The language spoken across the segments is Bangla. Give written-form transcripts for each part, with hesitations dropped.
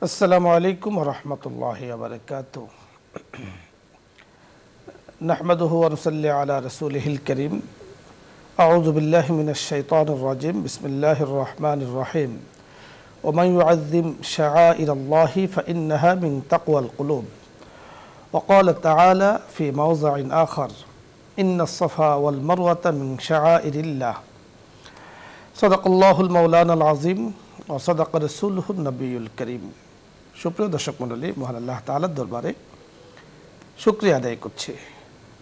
আসসালামু আলাইকুম ওয়া রাহমাতুল্লাহি ওয়া বারাকাতুহু। নাহমাদুহু ওয়া নুসাল্লি আলা রাসূলিহিল কারীম। আউযু বিল্লাহি মিনাশ শাইতানির রাজীম। বিসমিল্লাহির রাহমানির রাহিম। ওয়া মান ইউআযযিম শাআইরাল্লাহি ফাইন্নাহা মিন তাকওয়াল কুলুব। ওয়া ক্বালা তাআলা ফি মাওযি'in আখার ইন্নাস সাফা ওয়াল মারওয়াতা মিন শাআইরিল্লাহ। সাদাকাল্লাহুল মাওলানাল আযীম ওয়া সাদাকা রাসূলুহুন নবিয়্যুল কারীম। সুপ্রিয় দর্শক মণ্ডলী, মহান আল্লাহ তাআলার দরবারে শুকরিয়া আদায় করছি।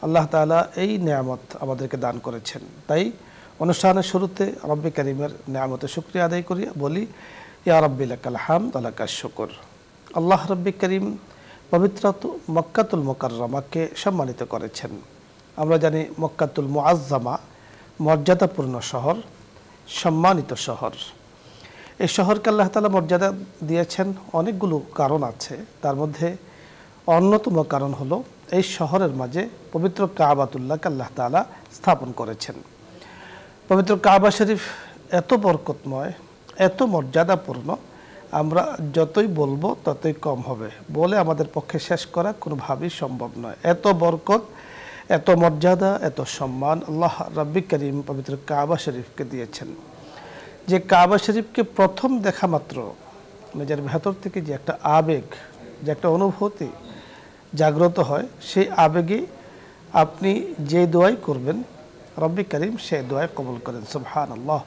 আল্লাহ তাআলা এই নেয়ামত আমাদেরকে দান করেছেন, তাই অনুষ্ঠানের শুরুতে রব্বে কারীমের নেয়ামতের শুকরিয়া আদায় করি, বলি ইয়া রাব্বি লাকাল হামদ ওয়া লাকাশ শুকর। আল্লাহ রব্বে কারীম পবিত্র মক্কাতুল মুকাররমাকে সম্মানিত করেছেন। আমরা জানি মক্কাতুল মুআজ্জামা মর্যাদাপূর্ণ শহর, সম্মানিত শহর। এই শহরকে আল্লাহ তাআলা মর্যাদা দিয়েছেন অনেকগুলো কারণ আছে, তার মধ্যে অন্যতম কারণ হলো এই শহরের মাঝে পবিত্র কাবাতুল্লাহকে আল্লাহ তাআলা স্থাপন করেছেন। পবিত্র কাবা শরীফ এত বরকতময়, এত মর্যাদাপূর্ণ, আমরা যতই বলবো ততই কম হবে, বলে আমাদের পক্ষে শেষ করা কোনোভাবেই সম্ভব নয়। এত বরকত, এত মর্যাদা, এত সম্মান আল্লাহ রব্বি করিম পবিত্র কাবা শরীফকে দিয়েছেন। যে কাবা শরীফকে প্রথম দেখা মাত্র নিজের ভেতর থেকে যে একটা আবেগ, যে একটা অনুভূতি জাগ্রত হয়, সেই আবেগে আপনি যে দোয়াই করবেন রব্বি করিম সেই দোয়াই কবুল করেন। সুবহানাল্লাহ।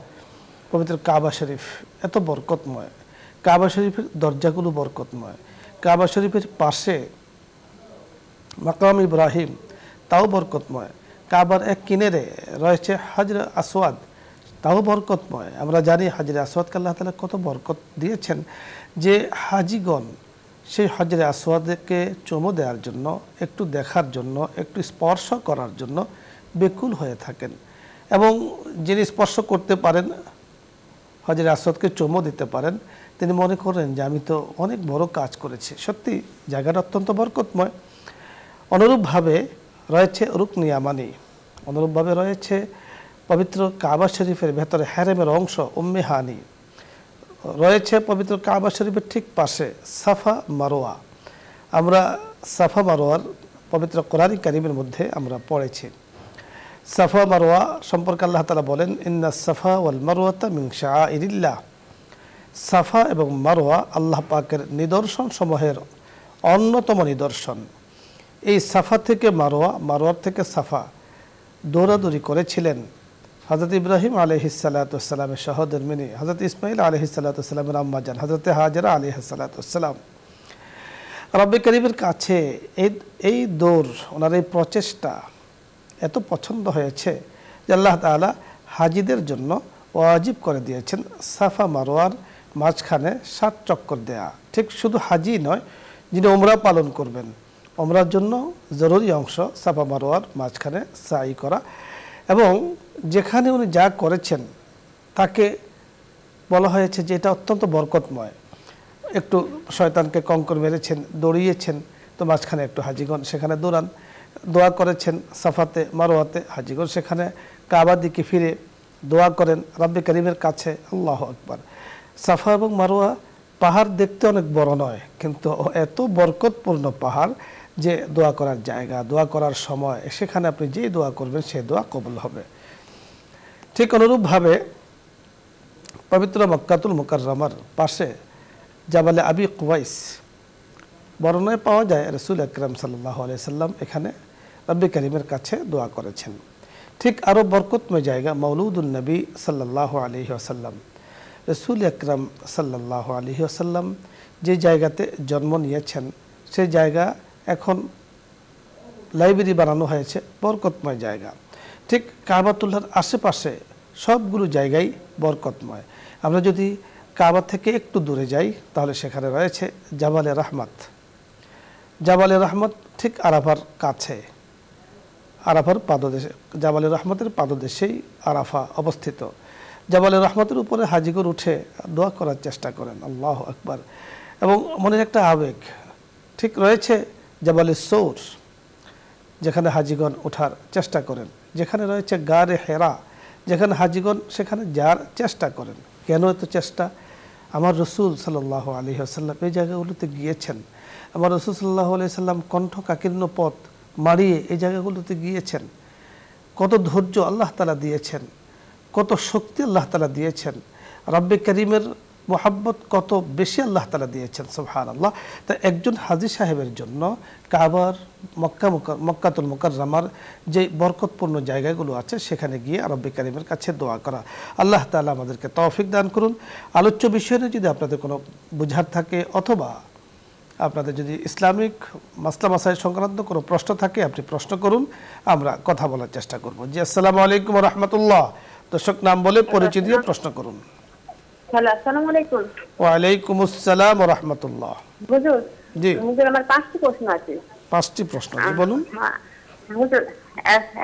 পবিত্র কাবা শরীফ এত বরকতময়, কাবা শরীফের দরজাগুলো বরকতময়, কাবা শরীফের পাশে মাকাম ইব্রাহিম তাও বরকতময়, কাবার এক কিনারে রয়েছে হাজরে আসওয়াদ তাও বরকতময়। আমরা জানি হাজরে আসওয়াদকে আল্লাহ তাআলা কত বরকত দিয়েছেন, যে হাজিগণ সেই হাজরে আসওয়াদকে চুমু দেওয়ার জন্য, একটু দেখার জন্য, একটু স্পর্শ করার জন্য বেকুল হয়ে থাকেন, এবং যিনি স্পর্শ করতে পারেন, হাজরে আসওয়াদকে চুমু দিতে পারেন, তিনি মনে করেন যে আমি তো অনেক বড় কাজ করেছি। সত্যি জায়গাটা অত্যন্ত বরকতময়। অনুরূপভাবে রয়েছে রুকনি ইয়ামানি, অনুরূপভাবে রয়েছে পবিত্র কাবা শরীফের ভেতরে হেরেমের অংশ উম্মে হানি, রয়েছে পবিত্র কাবা শরীফের ঠিক পাশে সাফা মারোয়া। আমরা সাফা মারোয়ার পবিত্র কোরআন কারীমের মধ্যে আমরা পড়েছি। সাফা মারোয়া সম্পর্কে আল্লাহ তাআলা বলেন, ইন্নাস সাফা ওয়াল মারওয়াতা মিন শাআইরিল্লাহ। সাফা এবং মারোয়া আল্লাহ পাকের নিদর্শন সমূহের অন্যতম নিদর্শন। এই সাফা থেকে মারোয়া, মারোয়ার থেকে সাফা দৌড়াদৌড়ি করেছিলেন হযরত ইব্রাহিম আলাইহিসসালামের সহধর্মিণী হযরত ইসমাঈল আলাইহিসসালামের আম্মাজান হযরত হাজরা আলাইহিসসালাম। রব্বে কারীমের কাছে এই দৌড়, ওনার এই প্রচেষ্টা এত পছন্দ হয়েছে যে আল্লাহ তাআলা হাজিদের জন্য ওয়াজিব করে দিয়েছেন সাফা মারোয়ার মাঝখানে 7 চক্কর দেয়া। ঠিক শুধু হাজি নয়, যিনি উমরা পালন করবেন, উমরার জন্য জরুরি অংশ সাফা মারোয়ার মাঝখানে সাই করা। এবং যেখানে উনি যা করেছেন তাকে বলা হয়েছে যে এটা অত্যন্ত বরকতময়। একটু শয়তানকে কঙ্কর মেরেছেন, দৌড়িয়েছেন, তো মাঝখানে একটু হাজিগণ সেখানে দৌড়ান, দোয়া করেছেন সাফাতে মারোয়াতে, হাজিগণ সেখানে কাবার দিকে ফিরে দোয়া করেন রব্বে কারীমের কাছে। আল্লাহু আকবার। সাফা এবং মারোয়া পাহাড় দেখতে অনেক বড় নয়, কিন্তু এত বরকতপূর্ণ পাহাড় যে দোয়া করার জায়গা, দোয়া করার সময় সেখানে আপনি যেই দোয়া করবেন সেই দোয়া কবুল হবে। ঠিক অনুরূপভাবে পবিত্র মক্কাতুল মুকাররমার পাশে জাবালে আবি কুবাইস বর্ণনায় পাওয়া যায় রাসূল আকরাম সাল্লাল্লাহু আলাইহি সাল্লাম এখানে রব্বে কারীমের কাছে দোয়া করেছেন। ঠিক আরও বরকতময় জায়গা মওলুদুন নবী সাল্লাল্লাহু আলাইহি ওয়াসাল্লাম। রাসূল আকরাম সাল্লাল্লাহু আলাইহি ওয়াসাল্লাম যে জায়গাতে জন্ম নিয়েছেন সেই জায়গা এখন লাইব্রেরি বানানো হয়েছে, বরকতময় জায়গা। ঠিক কাবাতুল্লাহর আশেপাশে সবগুলো জায়গায় বরকতময়। আমরা যদি কাবা থেকে একটু দূরে যাই তাহলে সেখানে রয়েছে জাবালে রহমত। জাবালে রহমত ঠিক আরাফার কাছে, আরাফার পাদদেশে, জাবালে রহমতের পাদদেশেই আরাফা অবস্থিত। জাবালে রহমতের উপরে হাজিগণ উঠে দোয়া করার চেষ্টা করেন। আল্লাহু আকবার। এবং মনের একটা আবেগ ঠিক রয়েছে জাবালে সৌর, যেখানে হাজিগণ ওঠার চেষ্টা করেন, যেখানে রয়েছে গারে হেরা, যেখানে হাজিগণ সেখানে যাওয়ার চেষ্টা করেন। কেন এত চেষ্টা? আমার রসুল সাল্লাল্লাহু আলাইহি ওয়াসাল্লাম এই জায়গাগুলোতে গিয়েছেন, আমার রসুল সাল্লাল্লাহু আলাইহি সাল্লাম কণ্ঠ কাকীর্ণ পথ মারিয়ে এই জায়গাগুলোতে গিয়েছেন। কত ধৈর্য আল্লাহ তাআলা দিয়েছেন, কত শক্তি আল্লাহ তাআলা দিয়েছেন, রব্বে করিমের মোহাব্বত কত বেশি আল্লাহ তাআলা দিয়েছেন, সুবহানাল্লাহ। তা একজন হাজী সাহেবের জন্য কাবার, মক্কাতুল মুকাররমার যে বরকতপূর্ণ জায়গাগুলো আছে সেখানে গিয়ে রব্বে করিমের কাছে দোয়া করা। আল্লাহ তাআলা আমাদেরকে তৌফিক দান করুন। আলোচ্য বিষয়ে যদি আপনাদের কোনো বুঝার থাকে অথবা আপনাদের যদি ইসলামিক মাসলা মাসাইল সংক্রান্ত কোনো প্রশ্ন থাকে আপনি প্রশ্ন করুন, আমরা কথা বলার চেষ্টা করব। জি, আসসালামু আলাইকুম ওয়া রাহমাতুল্লাহ। দর্শক নাম বলে পরিচয় দিয়ে প্রশ্ন করুন। হ্যালো, আসসালামু আলাইকুম। ওয়া আলাইকুম আসসালাম ওয়া রাহমাতুল্লাহ। হুজুর, জি হুজুর আমার 5টি প্রশ্ন আছে। 5টি প্রশ্ন, জি বলুন। হুজুর,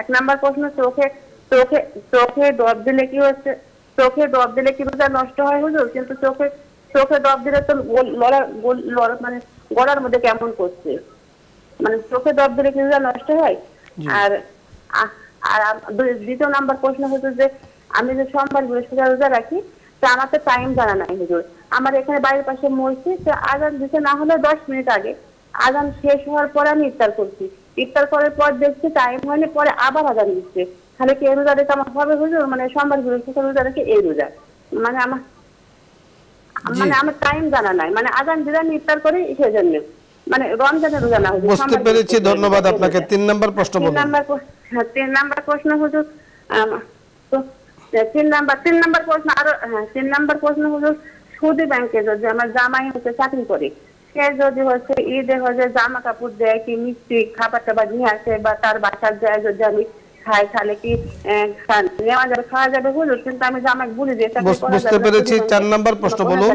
এক নাম্বার প্রশ্ন, চোখে চোখে চোখে ডব দিলে কি হচ্ছে? চোখে ডব দিলে কি রোজা নষ্ট হয় হুজুর? কিন্তু চোখে চোখে ডব দিলে তো মানে গলার মধ্যে কেমন করছে, মানে চোখে ডব দিলে কি রোজা নষ্ট হয়? আর আর দ্বিতীয় নাম্বার প্রশ্ন হুজুর, যে আমি যে সোমবার বৃহস্পতিবার রোজা রাখি, তা আমার তো টাইম জানা নাই হুজুর। আমার এখানে বাড়ির পাশে মসজিদ, আজান দিতে না হলে 10 মিনিট আগে, আজান শেষ হওয়ার পরে আমি ইফতার করছি। ইফতার করার পর দেখছি টাইম হয়নি, পরে আবার আজান দিচ্ছে। তাহলে কি এই রোজা রেখে আমার হবে হুজুর? মানে সোমবার বৃহস্পতিবার রোজা রেখে এই রোজা, মানে আমার টাইম জানা নাই, মানে আজান দিলাম ইফতার করে সেজন্য, মানে রমজানের রোজা না হুজুর। বুঝতে পেরেছি, ধন্যবাদ আপনাকে। 3 নাম্বার প্রশ্ন বলুন। 3 নাম্বার প্রশ্ন হুজুর, তো 3 নাম্বার প্রশ্ন আরো, 3 নাম্বার প্রশ্ন হুজুর, সুদী ব্যাংকে যদি আমার জামাই হচ্ছে চাকরি করে, সে যদি হচ্ছে ঈদে হচ্ছে জামা কাপড় দেয় কি মিষ্টি খাবার টাবার নিয়ে আসে বা তার বাসার যায়, যদি আমি খাই তাহলে কি নেওয়া যাবে, খাওয়া যাবে হুজুর? কিন্তু আমি জামাই বলি যে বুঝতে পেরেছি। 4 নাম্বার প্রশ্ন বলুন।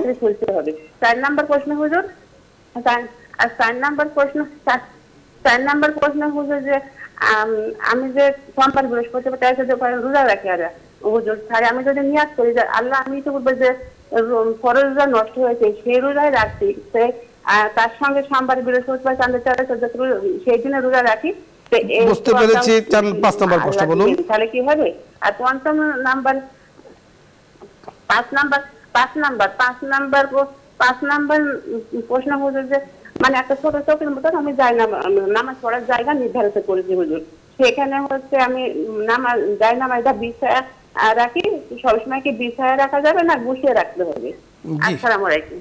4 নাম্বার প্রশ্ন হুজুর, আর 4 নাম্বার প্রশ্ন হুজুর, যে আমি যে সোমবার বৃহস্পতিবার রোজা রাখি আর হুজুর, তাহলে আমি যদি নিয়াত করি যে আল্লাহ আমি তো বলবো যে ফরজ রোজা নষ্ট হয়েছে, সেই রোজায় রাখছি, তার সঙ্গে সোমবার বৃহস্পতিবার চাঁদের চাঁদে সেই দিনে রোজা রাখি, বুঝতে পেরেছি। 5 নাম্বার প্রশ্ন বলুন। তাহলে কি হবে? আর 5 নাম্বার প্রশ্ন হুজুর, যে মানে একটা ছোট চোখের মতন আমি যাই না, নামাজ পড়ার জায়গা নির্ধারিত করেছি হুজুর, সেখানে হচ্ছে আমি যাই নামাজটা বিছায়া রাখি। সবসময় কি বিছায়া রাখা যাবে না গুছিয়ে রাখতে হবে? আসসালামু আলাইকুম।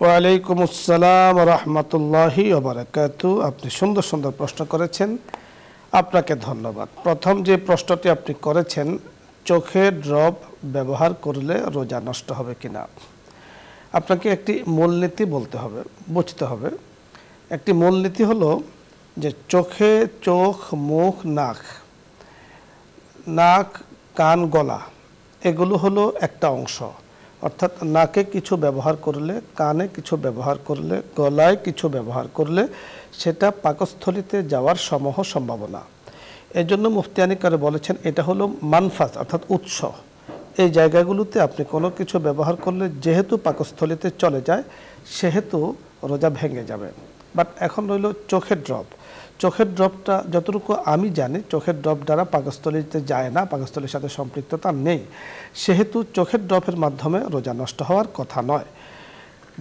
ওয়া আলাইকুম আসসালাম ওয়া রাহমাতুল্লাহি ওয়া বারাকাতুহু। আপনি সুন্দর সুন্দর প্রশ্ন করেছেন, আপনাকে ধন্যবাদ। প্রথম যে প্রশ্নটি আপনি করেছেন, চোখে ড্রপ ব্যবহার করলে রোজা নষ্ট হবে কিনা, আপনাকে একটি মূলনীতি বলতে হবে, বুঝতে হবে। একটি মূলনীতি হলো যে চোখে চোখ, মুখ, নাক, কান, গলা, এগুলো হলো একটা অংশ। অর্থাৎ নাকে কিছু ব্যবহার করলে, কানে কিছু ব্যবহার করলে, গলায় কিছু ব্যবহার করলে সেটা পাকস্থলিতে যাওয়ার সমূহ সম্ভাবনা। এই জন্য মুফতিয়ানি কারে বলেছেন এটা হলো মানফাজ, অর্থাৎ উৎস। এই জায়গাগুলোতে আপনি কোনো কিছু ব্যবহার করলে যেহেতু পাকস্থলিতে চলে যায় সেহেতু রোজা ভেঙে যাবে। বাট এখন রইল চোখের ড্রপ। চোখের ড্রপটা যতটুকু আমি জানি, চোখের ড্রপ দ্বারা পাকস্থলিতে যায় না, পাকস্থলীর সাথে সম্পৃক্ততা নেই, সেহেতু চোখের ড্রপের মাধ্যমে রোজা নষ্ট হওয়ার কথা নয়।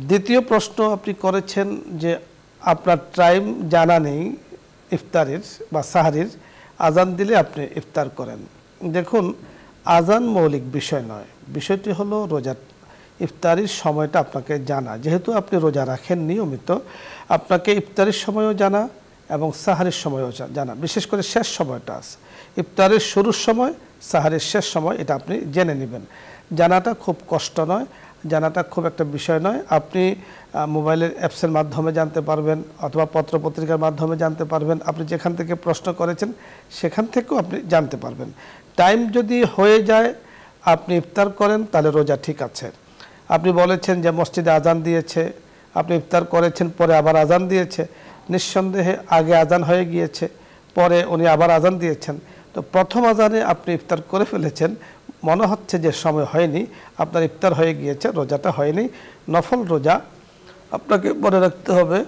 দ্বিতীয় প্রশ্ন আপনি করেছেন যে আপনার টাইম জানা নেই ইফতারের বা সাহারির, আজান দিলে আপনি ইফতার করেন। দেখুন, আজান মৌলিক বিষয় নয়, বিষয়টি হলো রোজার ইফতারির সময়টা আপনাকে জানা। যেহেতু আপনি রোজা রাখেন নিয়মিত, আপনাকে ইফতারির সময়ও জানা এবং সাহারির সময়ও জানা। বিশেষ করে শেষ সময়টা আছে, ইফতারের শুরুর সময়, সাহারির শেষ সময়, এটা আপনি জেনে নেবেন। জানাটা খুব কষ্ট নয়, জানাটা খুব একটা বিষয় নয়। আপনি মোবাইলের অ্যাপসের মাধ্যমে জানতে পারবেন অথবা পত্রপত্রিকার মাধ্যমে জানতে পারবেন। আপনি যেখান থেকে প্রশ্ন করেছেন সেখান থেকেও আপনি জানতে পারবেন। টাইম যদি হয়ে যায় আপনি ইফতার করেন তাহলে রোজা ঠিক আছে। আপনি বলেছেন যে মসজিদে আজান দিয়েছে, আপনি ইফতার করেছেন, পরে আবার আজান দিয়েছে, নিঃসন্দেহে আগে আজান হয়ে গিয়েছে, পরে উনি আবার আজান দিয়েছেন, তো প্রথম আজানে আপনি ইফতার করে ফেলেছেন, মনে হচ্ছে যে সময় হয়নি, আপনার ইফতার হয়ে গিয়েছে, রোজাটা হয়নি। নফল রোজা আপনাকে মনে রাখতে হবে,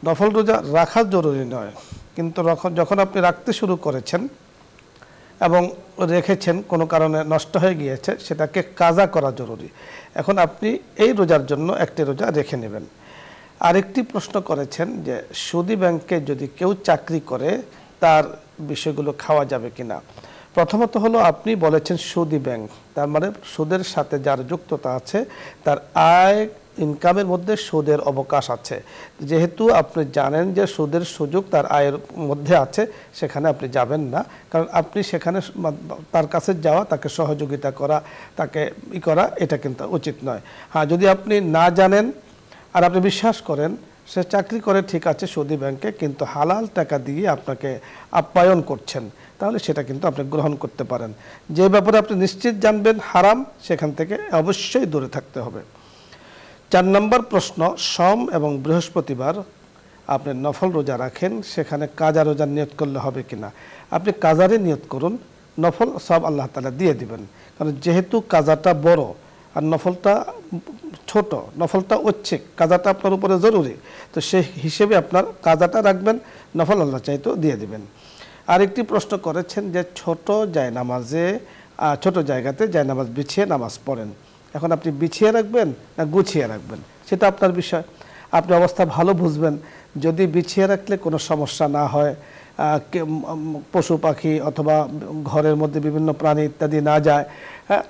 নফল রোজা রাখা জরুরি নয়, কিন্তু যখন আপনি রাখতে শুরু করেছেন এবং রেখেছেন কোনো কারণে নষ্ট হয়ে গিয়েছে, সেটাকে কাজা করা জরুরি। এখন আপনি এই রোজার জন্য একটি রোজা রেখে নেবেন। আরেকটি প্রশ্ন করেছেন যে সুদী ব্যাংকে যদি কেউ চাকরি করে তার বিষয়গুলো খাওয়া যাবে কিনা। প্রথমত হলো আপনি বলেছেন সুদী ব্যাংক, তার মানে সুদের সাথে যার যুক্ততা আছে তার আয় ইনকামের মধ্যে সুদের অবকাশ আছে। যেহেতু আপনি জানেন যে সুদের সুযোগ তার আয়ের মধ্যে আছে, সেখানে আপনি যাবেন না, কারণ আপনি সেখানে তার কাছে যাওয়া, তাকে সহযোগিতা করা, তাকে করা, এটা কিন্তু উচিত নয়। হ্যাঁ, যদি আপনি না জানেন আর আপনি বিশ্বাস করেন সে চাকরি করে ঠিক আছে সুদী ব্যাংকে, কিন্তু হালাল টাকা দিয়ে আপনাকে আপ্যায়ন করছেন, তাহলে সেটা কিন্তু আপনি গ্রহণ করতে পারেন। যে ব্যাপারে আপনি নিশ্চিত জানবেন হারাম, সেখান থেকে অবশ্যই দূরে থাকতে হবে। 4 নম্বর প্রশ্ন, সোম এবং বৃহস্পতিবার আপনি নফল রোজা রাখেন, সেখানে কাজা রোজার নিয়ত করলে হবে কিনা। আপনি কাজারে নিয়ত করুন, নফল সব আল্লাহ তাআলা দিয়ে দিবেন। কারণ যেহেতু কাজাটা বড় আর নফলটা ছোট, নফলটা ঐচ্ছিক, কাজাটা আপনার উপরে জরুরি, তো সেই হিসেবে আপনার কাজাটা রাখবেন, নফল আল্লাহ চাইতো দিয়ে দিবেন। আরেকটি প্রশ্ন করেছেন যে ছোট জায়গাতে জায়নামাজ বিছিয়ে নামাজ পড়েন, এখন আপনি বিছিয়ে রাখবেন না গুছিয়ে রাখবেন, সেটা আপনার বিষয়। আপনি অবস্থা ভালো বুঝবেন। যদি বিছিয়ে রাখলে কোনো সমস্যা না হয়, পশু পাখি অথবা ঘরের মধ্যে বিভিন্ন প্রাণী ইত্যাদি না যায়,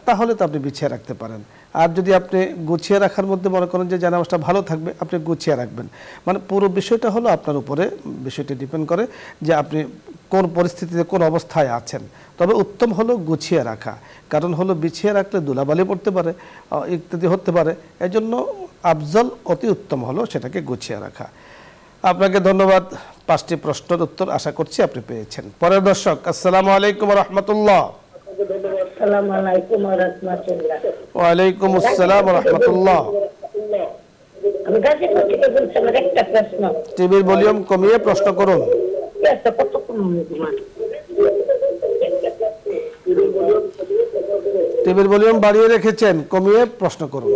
তাহলে তো আপনি বিছিয়ে রাখতে পারেন। আর যদি আপনি গুছিয়ে রাখার মধ্যে মনে করেন যে জানামাজটা ভালো থাকবে, আপনি গুছিয়ে রাখবেন। মানে পুরো বিষয়টা হলো আপনার উপরে, বিষয়টি ডিপেন্ড করে যে আপনি কোন পরিস্থিতিতে কোন অবস্থায় আছেন। তবে উত্তম হলো গুছিয়ে রাখা, কারণ হলো বিছিয়ে রাখলে ধুলাবালি পড়তে পারে, ইত্যাদি হতে পারে। এজন্য আফজল, অতি উত্তম হলো সেটাকে গুছিয়ে রাখা। আপনাকে ধন্যবাদ। 5টি প্রশ্নের উত্তর আশা করছি আপনি পেয়েছেন। পরের দর্শক, আসসালামু আলাইকুম ওয়া রাহমাতুল্লাহ। আসসালামু আলাইকুম ওয়া রাহমাতুল্লাহ। ওয়া আলাইকুম আসসালাম ওয়া রাহমাতুল্লাহ। আমি গাজীপুর থেকে বলছি, আমার একটা প্রশ্ন। টিভির ভলিউম কমিয়ে প্রশ্ন করুন। এটা কত কমানো তোমার? টিভির ভলিউম বাড়িয়ে রেখেছেন, কমিয়ে প্রশ্ন করুন।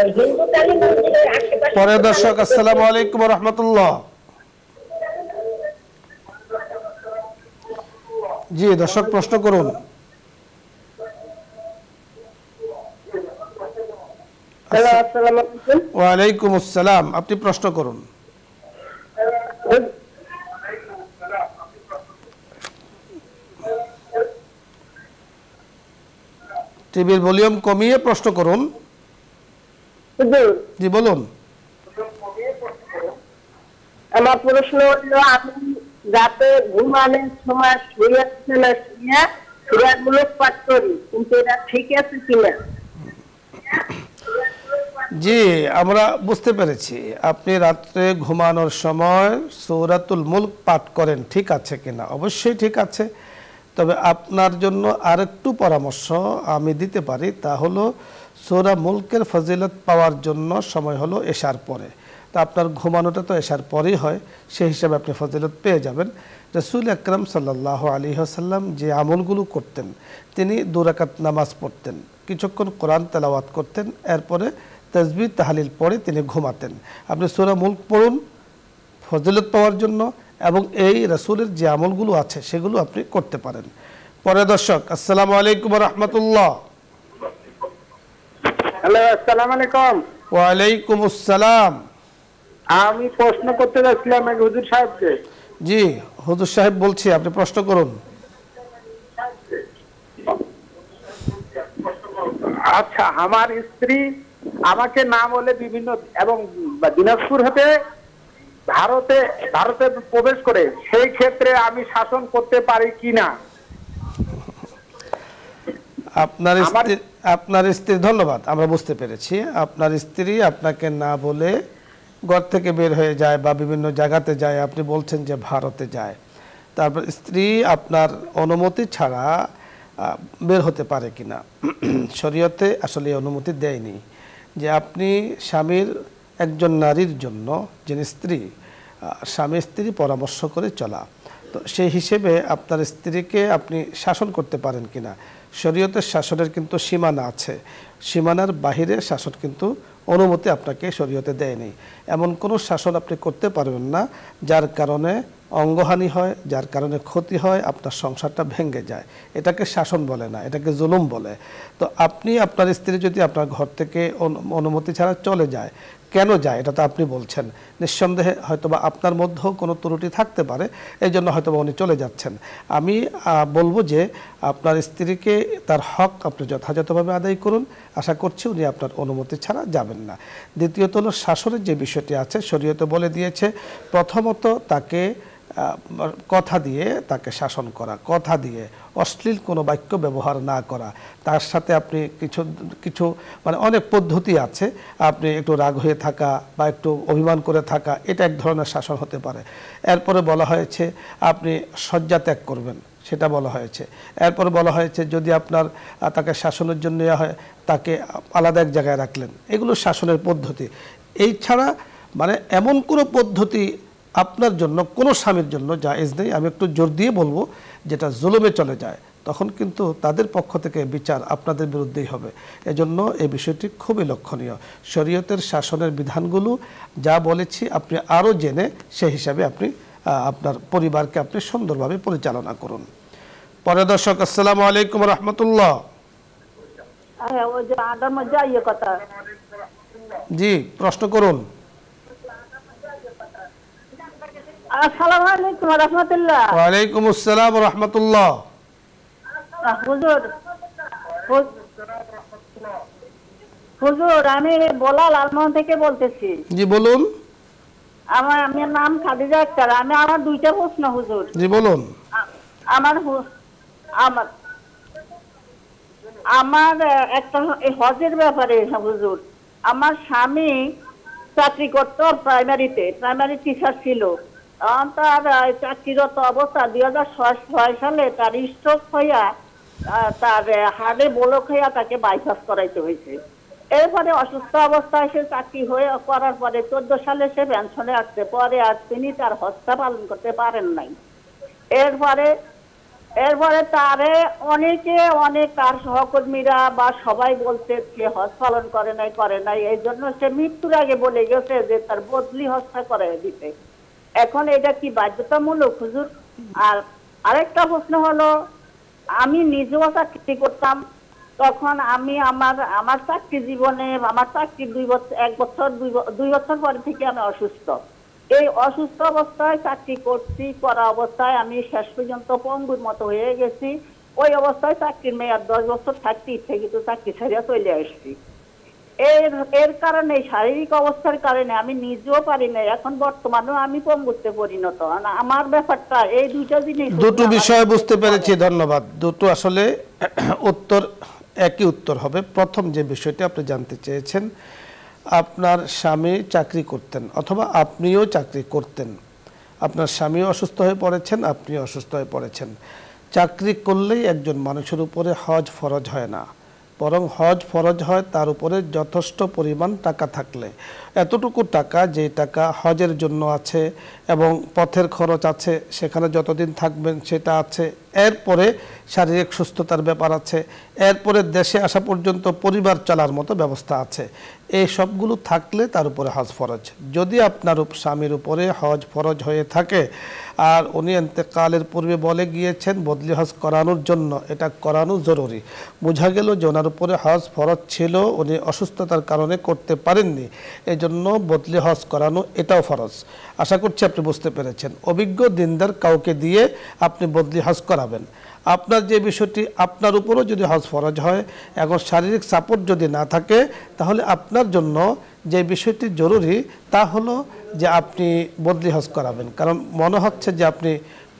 হিন্দু কালী মন্দিরের আশেপাশে। পরের দর্শক, আসসালামু আলাইকুম ওয়া রাহমাতুল্লাহ। জি দর্শক, প্রশ্ন করুন। হ্যালো, আসসালামু আলাইকুম। ওয়া আলাইকুম আসসালাম, আপনি প্রশ্ন করুন। টিভির ভলিউম কমিয়ে প্রশ্ন করুন। জি বলুন। আমার প্রশ্ন হলো, আমি রাতে ঘুমানোর সময় সূরাগুলো পাঠ করি, কিন্তু এটা ঠিক আছে কিনা? জি, আমরা বুঝতে পেরেছি আপনি রাত্রে ঘুমানোর সময় সূরাতুল মুলক পাঠ করেন, ঠিক আছে কিনা। অবশ্যই ঠিক আছে। তবে আপনার জন্য আরেকটু পরামর্শ আমি দিতে পারি, তা হলো সূরা মুলকের ফজিলত পাওয়ার জন্য সময় হলো এশার পরে। তা আপনার ঘুমানোটা তো এশার পরেই হয়, সেই হিসাবে আপনি ফজিলত পেয়ে যাবেন। রাসূল আকরাম সাল্লাল্লাহু আলাইহি ওয়াসাল্লাম যে আমলগুলো করতেন, তিনি 2 রাকাত নামাজ পড়তেন, কিছুক্ষণ কোরআন তেলাওয়াত করতেন, এরপরে তাসবিহ তাহলিল পড়ে তিনি ঘুমাতেন। আপনি সূরা মুলক পড়ুন ফজিলত পাওয়ার জন্য, এবং এই রাসূলের যে আমলগুলো আছে সেগুলো আপনি করতে পারেন। পরে দর্শক, আসসালামু আলাইকুম ওয়া রাহমাতুল্লাহ। হ্যালো, আসসালামু আলাইকুম। ওয়া আলাইকুম আসসালাম। আমি প্রশ্ন করতে যাচ্ছিলাম এক হুজুর সাহেবকে। জি হুজুর সাহেব বলছি, আপনি প্রশ্ন করুন। আচ্ছা, আমার স্ত্রী আমাকে না বলে বিভিন্ন এবং দিনাজপুর হতে ভারতে প্রবেশ করে, সেই ক্ষেত্রে আমি শাসন করতে পারি কিনা? আপনার স্ত্রী, ধন্যবাদ, আমরা বুঝতে পেরেছি। আপনার স্ত্রী আপনাকে না বলে ঘর থেকে বের হয়ে যায় বা বিভিন্ন জায়গাতে যায়, আপনি বলছেন যে ভারতে যায়, তারপর স্ত্রী আপনার অনুমতি ছাড়া বের হতে পারে কিনা। শরীয়তে আসলে অনুমতি দেয়নি যে আপনি স্বামীর, একজন নারীর জন্য যিনি স্ত্রী, স্বামী স্ত্রী পরামর্শ করে চলা, তো সেই হিসেবে আপনার স্ত্রীকে আপনি শাসন করতে পারেন কিনা। শরীয়তের শাসনের কিন্তু সীমানা আছে, সীমানার বাহিরে শাসন কিন্তু অনুমতি আপনাকে শরীয়তে দেয়নি। এমন কোনো শাসন আপনি করতে পারবেন না যার কারণে অঙ্গহানি হয়, যার কারণে ক্ষতি হয়, আপনার সংসারটা ভেঙে যায়। এটাকে শাসন বলে না, এটাকে জুলুম বলে। তো আপনি আপনার স্ত্রী যদি আপনার ঘর থেকে অনুমতি ছাড়া চলে যায়, কেন যায় এটা তো আপনি বলছেন, নিঃসন্দেহে হয়তোবা আপনার মধ্যেও কোনো ত্রুটি থাকতে পারে, এই জন্য হয়তোবা উনি চলে যাচ্ছেন। আমি বলবো যে আপনার স্ত্রীকে তার হক আপনি যথাযথভাবে আদায় করুন, আশা করছি উনি আপনার অনুমতি ছাড়া যাবেন না। দ্বিতীয়ত হলো শাসনের যে বিষয়টি আছে, শরীয়তে বলে দিয়েছে প্রথমত তাকে কথা দিয়ে তাকে শাসন করা, কথা দিয়ে অশ্লীল কোনো বাক্য ব্যবহার না করা, তার সাথে আপনি কিছু মানে অনেক পদ্ধতি আছে, আপনি একটু রাগ হয়ে থাকা বা একটু অভিমান করে থাকা, এটা এক ধরনের শাসন হতে পারে। এরপরে বলা হয়েছে আপনি শয্যা ত্যাগ করবেন, সেটা বলা হয়েছে। এরপরে বলা হয়েছে যদি আপনার তাকে শাসনের জন্য হয় তাকে আলাদা এক জায়গায় রাখলেন, এগুলো শাসনের পদ্ধতি। এই ছাড়া মানে এমন কোনো পদ্ধতি আপনার জন্য কোনো স্বামীর জন্য জায়েজ নেই। আমি একটু জোর দিয়ে বলবো, যেটা জুলুমে চলে যায় তখন কিন্তু তাদের পক্ষ থেকে বিচার আপনাদের বিরুদ্ধেই হবে। এজন্য এই বিষয়টি খুবই লক্ষণীয়। শরীয়তের শাসনের বিধানগুলো যা বলেছি আপনি আরও জেনে সেই হিসাবে আপনি আপনার পরিবারকে আপনি সুন্দরভাবে পরিচালনা করুন। পরে দর্শক, আসসালামু আলাইকুম রহমতুল্লাহ। জি, প্রশ্ন করুন। আসসালামু আলাইকুম ওয়া রাহমাতুল্লাহ। ওয়া আলাইকুম আসসালাম ওয়া রাহমাতুল্লাহ। হুজুর আমি বলা লালমোহন থেকে বলতেছি। জি বলুন। আমার নাম খাদিজা আক্তার। আমার দুইটা প্রশ্ন হুজুর। জি বলুন। আমার একটা হজের ব্যাপারে হুজুর। আমার স্বামী চাকরি করতো প্রাইমারি টিচার ছিল। তার চাকরিরত অবস্থা 2006 সালে তার স্ট্রোক হইয়া তার হাড়ে ব্লক হইয়া তাকে বাইপাস করাইতে হয়েছে। এরপরে অসুস্থ অবস্থায় সে চাকরি করার পরে 14 সালে সে পেনশনে আসছে। পরে আর তিনি তার হজটা পালন করতে পারেন নাই। এরপরে তারে অনেক তার সহকর্মীরা বা সবাই বলছে সে হজ পালন করে নাই, এই জন্য সে মৃত্যুর আগে বলে গেছে যে তার বদলি হজটা করাই দিতে। এখন এটা কি বাধ্যতামূলক হুজুর? আর আরেকটা প্রশ্ন হলো, আমি নিজেও চাকরি করতাম, তখন আমি আমার চাকরি জীবনে আমার চাকরি 2 বছর পরে থেকে আমি অসুস্থ। এই অসুস্থ অবস্থায় চাকরি করা অবস্থায় আমি শেষ পর্যন্ত পঙ্গুর মতো হয়ে গেছি। ওই অবস্থায় চাকরির মেয়াদ 10 বছর থাকতে ইচ্ছে কিন্তু চাকরি ছাড়িয়া চলে আসছি। এর কারণে শারীরিক অবস্থার কারণে আমি নিজেও পারি না, এখন বর্তমানেও আমি পঙ্গুত্বে পরিণত। আমার ব্যাপারটা এই দুটো জিনিস, দুটো বিষয় বুঝতে পেরেছি, ধন্যবাদ। দুটো আসলে একই উত্তর হবে। প্রথম যে বিষয়টি আপনি জানতে চেয়েছেন, আপনার স্বামী চাকরি করতেন অথবা আপনিও চাকরি করতেন, আপনার স্বামীও অসুস্থ হয়ে পড়েছেন, আপনিও অসুস্থ হয়ে পড়েছেন। চাকরি করলেই একজন মানুষের উপরে হজ ফরজ হয় না, বরং হজ ফরজ হয় তার উপরে যথেষ্ট পরিমাণ টাকা থাকলে। এতটুকু টাকা, যে টাকা হজের জন্য আছে এবং পথের খরচ আছে, সেখানে যতদিন থাকবেন সেটা আছে, এরপরে শারীরিক সুস্থতার ব্যাপার আছে, এরপরে দেশে আসা পর্যন্ত পরিবার চলার মতো ব্যবস্থা আছে, এই সবগুলো থাকলে তার উপরে হজ ফরজ। যদি আপনার স্বামীর উপরে হজ ফরজ হয়ে থাকে আর উনি ইন্তেকালের পূর্বে বলে গিয়েছেন বদলি হজ করানোর জন্য, এটা করানো জরুরি। বোঝা গেল যে ওনার উপরে হজ ফরজ ছিল, উনি অসুস্থতার কারণে করতে পারেননি, এই জন্য বদলি হজ করানো এটাও ফরজ। আশা করছি আপনি বুঝতে পেরেছেন। অভিজ্ঞ দিনদার কাউকে দিয়ে আপনি বদলি হজ করাবেন। আপনার যে বিষয়টি, আপনার উপরও যদি হজ ফরজ হয়, এখন শারীরিক সাপোর্ট যদি না থাকে, তাহলে আপনার জন্য যে বিষয়টি জরুরি তা হলো যে আপনি বদলি হজ করাবেন। কারণ মনে হচ্ছে যে আপনি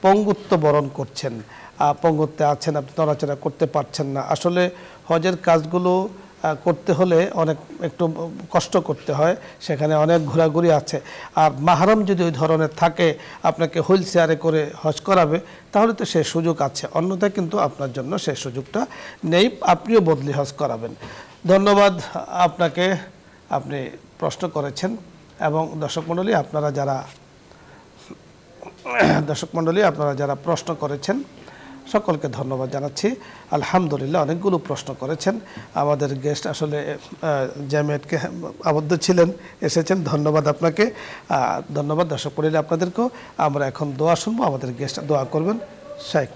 পঙ্গুত্ব বরণ করছেন, পঙ্গুত্বে আছেন, আপনি নড়াচড়া করতে পারছেন না। আসলে হজের কাজগুলো করতে হলে একটু কষ্ট করতে হয়, সেখানে অনেক ঘোরাঘুরি আছে। আর মাহরম যদি ওই ধরনের থাকে, আপনাকে হুইল চেয়ারে করে হজ করাবে, তাহলে তো সে সুযোগ আছে, অন্যথায় কিন্তু আপনার জন্য সেই সুযোগটা নেই, আপনিও বদলি হজ করাবেন। ধন্যবাদ আপনাকে, আপনি প্রশ্ন করেছেন। এবং দর্শক মণ্ডলী আপনারা যারা প্রশ্ন করেছেন, সকলকে ধন্যবাদ জানাচ্ছি। আলহামদুলিল্লাহ, অনেকগুলো প্রশ্ন করেছেন আমাদের গেস্ট, আসলে জামিয়াতকে আবদ্ধ ছিলেন, এসেছেন, ধন্যবাদ আপনাকে। ধন্যবাদ দর্শক মণ্ডলী আপনাদেরকেও। আমরা এখন দোয়া শুনবো, আমাদের গেস্ট দোয়া করবেন। শেখ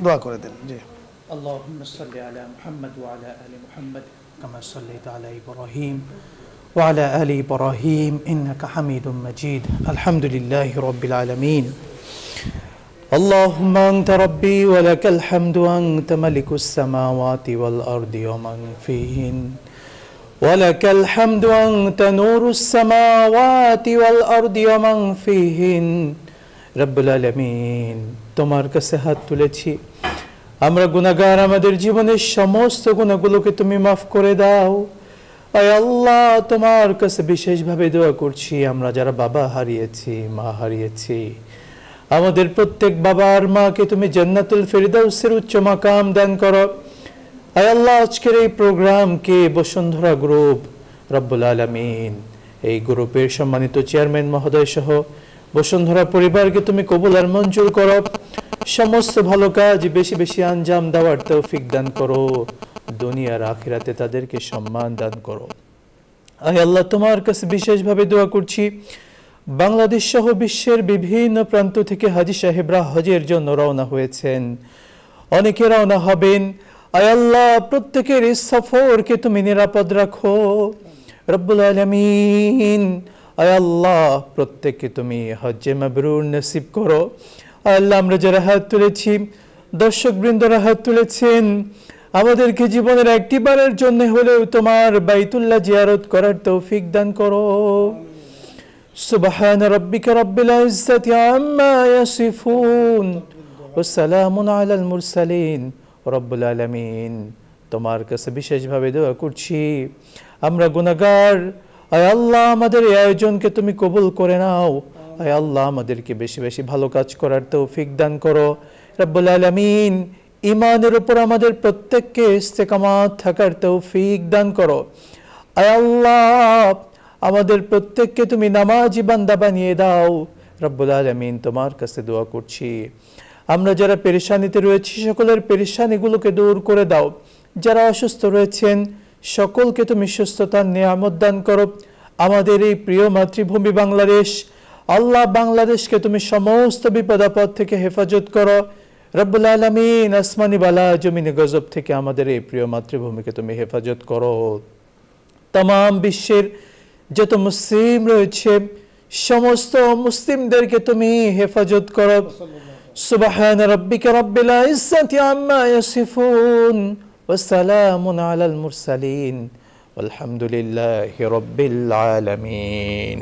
দোয়া করে দেন। জি। اللهم صل على محمد وعلى آل محمد كما صليت على إبراهيم وعلى آل إبراهيم إنك حميد مجيد الحمد لله رب العالمين اللهم أنت ربي ولك الحمد أنت ملك السماوات والأرض ومن فيهن ولك الحمد أنت نور السماوات والأرض ومن فيهن رب العالمين তোমার কাছে হাত তুলেছি, আমরা গুনাহগার, আমাদের জীবনের সমস্ত গুনাহগুলোকে তুমি মাফ করে দাও। আয় আল্লাহ, তোমার কাছে বিশেষভাবে দোয়া করছি, আমরা যারা বাবা হারিয়েছি, মা হারিয়েছি, আমাদের প্রত্যেক বাবা আর মাকে তুমি জান্নাতুল ফেরদাউসের উচ্চ মাকাম দান করো। আয় আল্লাহ, আজকের এই প্রোগ্রামকে বসুন্ধরা গ্রুপ রব্বুল আলামিন, এই গ্রুপের সম্মানিত চেয়ারম্যান মহোদয় সহ বসুন্ধরা পরিবারকে তুমি কবুল আর মঞ্জুর করো। সমস্ত ভালো কাজ বেশি বেশি আঞ্জাম দেওয়ার তৌফিক দান করো, দুনিয়ার আখিরাতে তাদেরকে সম্মান দান করো। আয় আল্লাহ, তোমার কাছে বিশেষভাবে দোয়া করছি, বাংলাদেশ সহ বিশ্বের বিভিন্ন প্রান্ত থেকে হাজী সাহেবরা হজের জন্য রওনা হয়েছেন, অনেকে রওনা হবেন। আয় আল্লাহ, প্রত্যেকের এই সফরকে তুমি নিরাপদ রাখো রব্বুল আলামিন। আয় আল্লাহ, প্রত্যেককে তুমি হজ্জে মাবরুর নসিব করো। আল্লাহ, আমরা যারা হাত তুলেছি, দর্শক বৃন্দরা হাত তুলেছেন, আমাদেরকে জীবনের একটি বারের জন্য হলেও তোমার বাইতুল্লাহ জিয়ারত করার তৌফিক দান করো। সুবহান রাব্বিকা রাব্বিল ইজ্জাতি আম্মা ইয়াসিফুন ওয়া সালামুন আলাল মুরসালিন রাব্বুল আলামিন। তোমার কাছে বিশেষভাবে দোয়া করছি, আমরা গুনাহগার, আয় আল্লাহ আমাদের এই আয়োজনকে তুমি কবুল করে নাও। আয় আল্লাহ, আমাদেরকে বেশি বেশি ভালো কাজ করার তৌফিক দান করো রব্বুল আলামিন। ঈমানের উপর আমাদের প্রত্যেককে ইস্তেকামাত থাকার তৌফিক দান করো। আয় আল্লাহ, আমাদের প্রত্যেককে তুমি নামাজি বান্দা বানিয়ে দাও রব্বুল আলামিন। তোমার কাছে দোয়া করছি, আমরা যারা পেরেশানিতে রয়েছি সকলের পেরেশানিগুলোকে দূর করে দাও। যারা অসুস্থ রয়েছেন সকলকে তুমি সুস্থতার নিয়ামত দান করো। আমাদের এই প্রিয় মাতৃভূমি বাংলাদেশ, আল্লাহ বাংলাদেশকে তুমি সমস্ত বিপদ আপদ থেকে হেফাজত করো রব্বুল আলামিন। আসমানি বালা জমিনে গজব থেকে আমাদের এই প্রিয় মাতৃভূমিকে তুমি হেফাজত করো। तमाम বিশ্বের যত মুসলিম রয়েছে সমস্ত মুসলিমদেরকে তুমি হেফাজত করো। সুবহান রাব্বিকা রাব্বিল ইজ্জাতি আম্মা ইয়াসিফুন ওয়া সালামুন আলাল মুরসালিন ওয়ালহামদুলিল্লাহি রাব্বিল আলামিন।